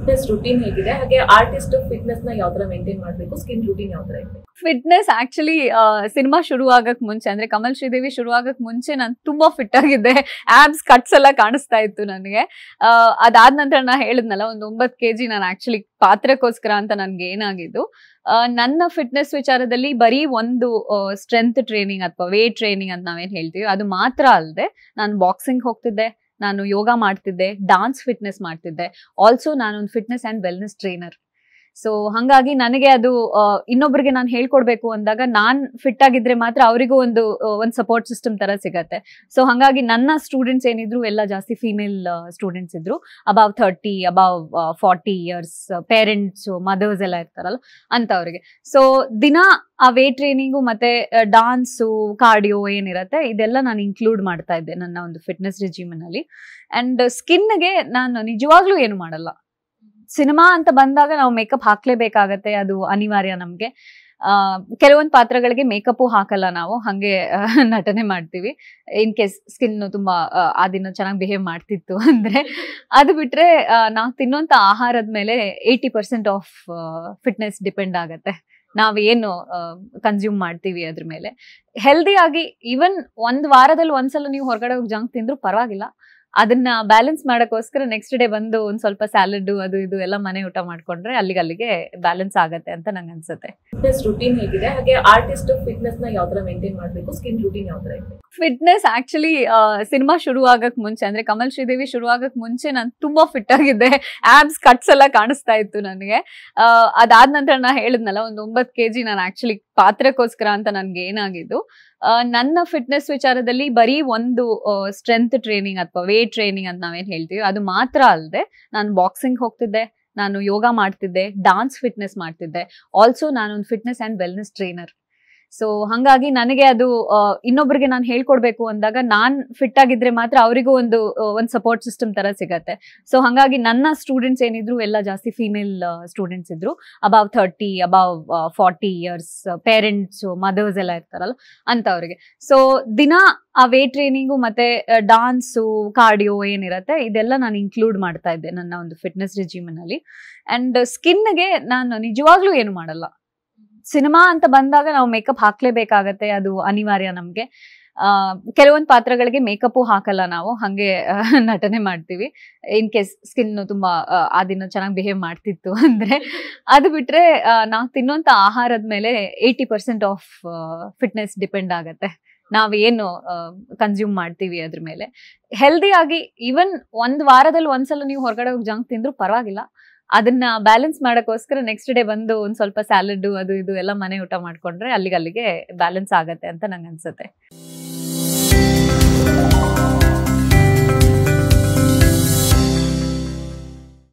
Fitness routine ಹೇಗಿದೆ, ಹಾಗೆ artist fitness ನ ಯಾವ ತರ ಮೇಂಟೈನ್ ಮಾಡಬೇಕು, ಸ್ಕಿನ್ ರೂಟೀನ್ ಯಾವ ತರ ಇರಬೇಕು? ಫಿಟ್ನೆಸ್ ಆಕ್ಚುಲಿ ಸಿನಿಮಾ ಶುರು ಆಗಕ್ ಮುಂಚೆ ಅಂದ್ರೆ ಕಮಲ್ ಶ್ರೀದೇವಿ ಶುರು ಆಗಕ್ ಮುಂಚೆ ನಾನು ತುಂಬಾ ಫಿಟ್ ಆಗಿದ್ದೆ. ಆಬ್ಸ್ ಕಟ್ಸ್ ಎಲ್ಲ ಕಾಣಿಸ್ತಾ ಇತ್ತು ನನಗೆ. ಅದಾದ ನಂತರ ನಾ ಹೇಳಿದ್ನಲ್ಲ, ಒಂದು 9 kg ನಾನು ಆಕ್ಚುಲಿ ಪಾತ್ರಕ್ಕೋಸ್ಕರ ಅಂತ ನನ್ಗೆ ಏನಾಗಿದ್ದು. ನನ್ನ ಫಿಟ್ನೆಸ್ ವಿಚಾರದಲ್ಲಿ ಬರೀ ಒಂದು ಸ್ಟ್ರೆಂತ್ ಟ್ರೈನಿಂಗ್ ಅಥವಾ ವೇಟ್ ಟ್ರೈನಿಂಗ್ ಅಂತ ನಾವೇನ್ ಹೇಳ್ತೀವಿ ಅದು ಮಾತ್ರ ಅಲ್ಲದೆ, ನಾನು ಬಾಕ್ಸಿಂಗ್ ಹೋಗ್ತಿದ್ದೆ, ನಾನು ಯೋಗ ಮಾಡ್ತಿದ್ದೆ, ಡಾನ್ಸ್ ಫಿಟ್ನೆಸ್ ಮಾಡ್ತಿದ್ದೆ. ಆಲ್ಸೋ ನಾನೊಂದು fitness and wellness trainer. So ಹಂಗಾಗಿ ನನಗೆ ಅದು ಇನ್ನೊಬ್ರಿಗೆ ನಾನು ಹೇಳ್ಕೊಡ್ಬೇಕು ಅಂದಾಗ ನಾನ್ ಫಿಟ್ ಆಗಿದ್ರೆ ಮಾತ್ರ ಅವರಿಗೂ ಒಂದು ಸಪೋರ್ಟ್ ಸಿಸ್ಟಮ್ ತರ ಸಿಗತ್ತೆ. ಸೊ ಹಂಗಾಗಿ ನನ್ನ ಸ್ಟೂಡೆಂಟ್ಸ್ ಏನಿದ್ರು ಎಲ್ಲ ಜಾಸ್ತಿ ಫೀಮೇಲ್ ಸ್ಟೂಡೆಂಟ್ಸ್ ಇದ್ರು, above 30, above 40 years, parents, mothers ಎಲ್ಲ ಇರ್ತಾರಲ್ಲ ಅಂತವ್ರಿಗೆ. ಸೊ ದಿನ ಆ ವೇಟ್ ಟ್ರೈನಿಂಗು ಮತ್ತೆ ಡಾನ್ಸು, ಕಾರ್ಡಿಯೋ ಏನಿರತ್ತೆ ಇದೆಲ್ಲ ನಾನು ಇನ್ಕ್ಲೂಡ್ ಮಾಡ್ತಾ ಇದ್ದೆ ನನ್ನ ಒಂದು ಫಿಟ್ನೆಸ್ ರೆಜಿಮನ್ ಅಲ್ಲಿ. ಅಂಡ್ ಸ್ಕಿನ್ಗೆ ನಾನು ನಿಜವಾಗ್ಲೂ ಏನು ಮಾಡಲ್ಲ. ಸಿನಿಮಾ ಅಂತ ಬಂದಾಗ ನಾವು ಮೇಕಪ್ ಹಾಕ್ಲೇಬೇಕಾಗತ್ತೆ, ಅದು ಅನಿವಾರ್ಯ ನಮ್ಗೆ. ಕೆಲವೊಂದು ಪಾತ್ರಗಳಿಗೆ ಮೇಕಪ್ಪು ಹಾಕಲ್ಲ ನಾವು, ಹಂಗೆ ನಟನೆ ಮಾಡ್ತೀವಿ. ಇನ್ ಕೇಸ್ ಸ್ಕಿನ್ ತುಂಬಾ ಆ ದಿನ ಚೆನ್ನಾಗಿ ಬಿಹೇವ್ ಮಾಡ್ತಿತ್ತು ಅಂದ್ರೆ. ಅದು ಬಿಟ್ರೆ ನಾವು ತಿನ್ನುವಂತ ಆಹಾರದ ಮೇಲೆ 80% ಆಫ್ ಫಿಟ್ನೆಸ್ ಡಿಪೆಂಡ್ ಆಗತ್ತೆ. ನಾವೇನು ಕನ್ಸ್ಯೂಮ್ ಮಾಡ್ತೀವಿ ಅದ್ರ ಮೇಲೆ. ಹೆಲ್ದಿ ಆಗಿ ಈವನ್ ಒಂದ್ ವಾರದಲ್ಲಿ ಒಂದ್ಸಲ ನೀವು ಹೊರಗಡೆ ಹೋಗಿ ಜಂಕ್ ತಿಂದ್ರು ಪರವಾಗಿಲ್ಲ. ಅದನ್ನ ಬ್ಯಾಲೆನ್ಸ್ ಮಾಡಕ್ಕೋಸ್ಕರ ನೆಕ್ಸ್ಟ್ ಡೇ ಬಂದು ಒಂದ್ ಸ್ವಲ್ಪ ಸ್ಯಾಲಡ್ ಅದು ಇದು ಎಲ್ಲ ಮನೆ ಊಟ ಮಾಡ್ಕೊಂಡ್ರೆ ಅಲ್ಲಿಗೆ ಬ್ಯಾಲೆನ್ಸ್ ಆಗತ್ತೆ ಅಂತ ನಂಗೆ ಅನ್ಸುತ್ತೆ. ಫಿಟ್ನೆಸ್ ರೂಟೀನ್ ಹೇಗಿದೆ, ಹಾಗೆ ಆರ್ಟಿಸ್ಟ್ ಫಿಟ್ನೆಸ್ ನ ಯಾವ ತರ ಮೇಂಟೈನ್ ಮಾಡಬೇಕು, ಸ್ಕಿನ್ ರೂಟೀನ್ ಯಾವ ತರ ಇರಬೇಕು? ಫಿಟ್ನೆಸ್ ಆಕ್ಚುಲಿ ಸಿನಿಮಾ ಶುರು ಆಗಕ್ ಮುಂಚೆ ಅಂದ್ರೆ ಕಮಲ್ ಶ್ರೀದೇವಿ ಶುರು ಆಗಕ್ ಮುಂಚೆ ನಾನು ತುಂಬಾ ಫಿಟ್ ಆಗಿದ್ದೆ. ಆಬ್ಸ್ ಕಟ್ಸ್ ಎಲ್ಲ ಕಾಣಿಸ್ತಾ ಇತ್ತು ನನಗೆ. ಅದಾದ ನಂತರ ನಾ ಹೇಳಿದ್ನಲ್ಲ, ಒಂದು 9 kg ನಾನು ಆಕ್ಚುಲಿ ಪಾತ್ರಕ್ಕೋಸ್ಕರ ಅಂತ ನನ್ಗೆ ಏನಾಗಿದ್ದು. ನನ್ನ ಫಿಟ್ನೆಸ್ ವಿಚಾರದಲ್ಲಿ ಬರೀ ಒಂದು ಸ್ಟ್ರೆಂತ್ ಟ್ರೈನಿಂಗ್ ಅಥವಾ ವೇಟ್ ಟ್ರೈನಿಂಗ್ ಅಂತ ನಾವೇನ್ ಹೇಳ್ತೀವಿ ಅದು ಮಾತ್ರ ಅಲ್ಲದೆ, ನಾನು ಬಾಕ್ಸಿಂಗ್ ಹೋಗ್ತಿದ್ದೆ, ನಾನು ಯೋಗ ಮಾಡ್ತಿದ್ದೆ, ಡಾನ್ಸ್ ಫಿಟ್ನೆಸ್ ಮಾಡ್ತಿದ್ದೆ. ಆಲ್ಸೋ ನಾನೊಂದು fitness and wellness trainer. So ಹಂಗಾಗಿ ನನಗೆ ಅದು ಇನ್ನೊಬ್ರಿಗೆ ನಾನು ಹೇಳ್ಕೊಡ್ಬೇಕು ಅಂದಾಗ ನಾನ್ ಫಿಟ್ ಆಗಿದ್ರೆ ಮಾತ್ರ ಅವರಿಗೂ ಒಂದು ಸಪೋರ್ಟ್ ಸಿಸ್ಟಮ್ ತರ ಸಿಗತ್ತೆ. ಸೊ ಹಂಗಾಗಿ ನನ್ನ ಸ್ಟೂಡೆಂಟ್ಸ್ ಏನಿದ್ರು ಎಲ್ಲ ಜಾಸ್ತಿ ಫೀಮೇಲ್ ಸ್ಟೂಡೆಂಟ್ಸ್ ಇದ್ರು, above 30, above 40 years, parents, mothers ಎಲ್ಲ ಇರ್ತಾರಲ್ಲ ಅಂತವ್ರಿಗೆ. ಸೊ ದಿನ ಆ ವೇಟ್ ಟ್ರೈನಿಂಗು ಮತ್ತೆ ಡಾನ್ಸು, ಕಾರ್ಡಿಯೋ ಏನಿರತ್ತೆ ಇದೆಲ್ಲ ನಾನು ಇನ್ಕ್ಲೂಡ್ ಮಾಡ್ತಾ ಇದ್ದೆ ನನ್ನ ಒಂದು ಫಿಟ್ನೆಸ್ ರೆಜಿಮನ್ ಅಲ್ಲಿ. ಅಂಡ್ ಸ್ಕಿನ್ಗೆ ನಾನು ನಿಜವಾಗ್ಲೂ ಏನು ಮಾಡಲ್ಲ. ಸಿನಿಮಾ ಅಂತ ಬಂದಾಗ ನಾವು ಮೇಕಪ್ ಹಾಕ್ಲೇಬೇಕಾಗತ್ತೆ, ಅದು ಅನಿವಾರ್ಯ ನಮ್ಗೆ. ಕೆಲವೊಂದು ಪಾತ್ರಗಳಿಗೆ ಮೇಕಪ್ಪು ಹಾಕಲ್ಲ ನಾವು, ಹಂಗೆ ನಟನೆ ಮಾಡ್ತೀವಿ. ಇನ್ ಕೇಸ್ ಸ್ಕಿನ್ ತುಂಬಾ ಆ ದಿನ ಚೆನ್ನಾಗಿ ಬಿಹೇವ್ ಮಾಡ್ತಿತ್ತು ಅಂದ್ರೆ. ಅದು ಬಿಟ್ರೆ ನಾವು ತಿನ್ನುವಂತ ಆಹಾರದ ಮೇಲೆ 80% ಆಫ್ ಫಿಟ್ನೆಸ್ ಡಿಪೆಂಡ್ ಆಗತ್ತೆ. ನಾವೇನು ಕನ್ಸ್ಯೂಮ್ ಮಾಡ್ತೀವಿ ಅದ್ರ ಮೇಲೆ. ಹೆಲ್ದಿ ಆಗಿ ಈವನ್ ಒಂದ್ ವಾರದಲ್ಲಿ ಒಂದ್ಸಲ ನೀವು ಹೊರಗಡೆ ಹೋಗಿ ಜಂಕ್ ತಿಂದ್ರು ಪರವಾಗಿಲ್ಲ. ಅದನ್ನ ಬ್ಯಾಲೆನ್ಸ್ ಮಾಡಕ್ಕೋಸ್ಕರ ನೆಕ್ಸ್ಟ್ ಡೇ ಬಂದು ಒಂದ್ ಸ್ವಲ್ಪ ಸ್ಯಾಲಡ್ ಅದು ಇದು ಎಲ್ಲ ಮನೆ ಊಟ ಮಾಡ್ಕೊಂಡ್ರೆ ಅಲ್ಲಿಗೆ ಬ್ಯಾಲೆನ್ಸ್ ಆಗತ್ತೆ ಅಂತ ನಂಗೆ ಅನ್ಸುತ್ತೆ.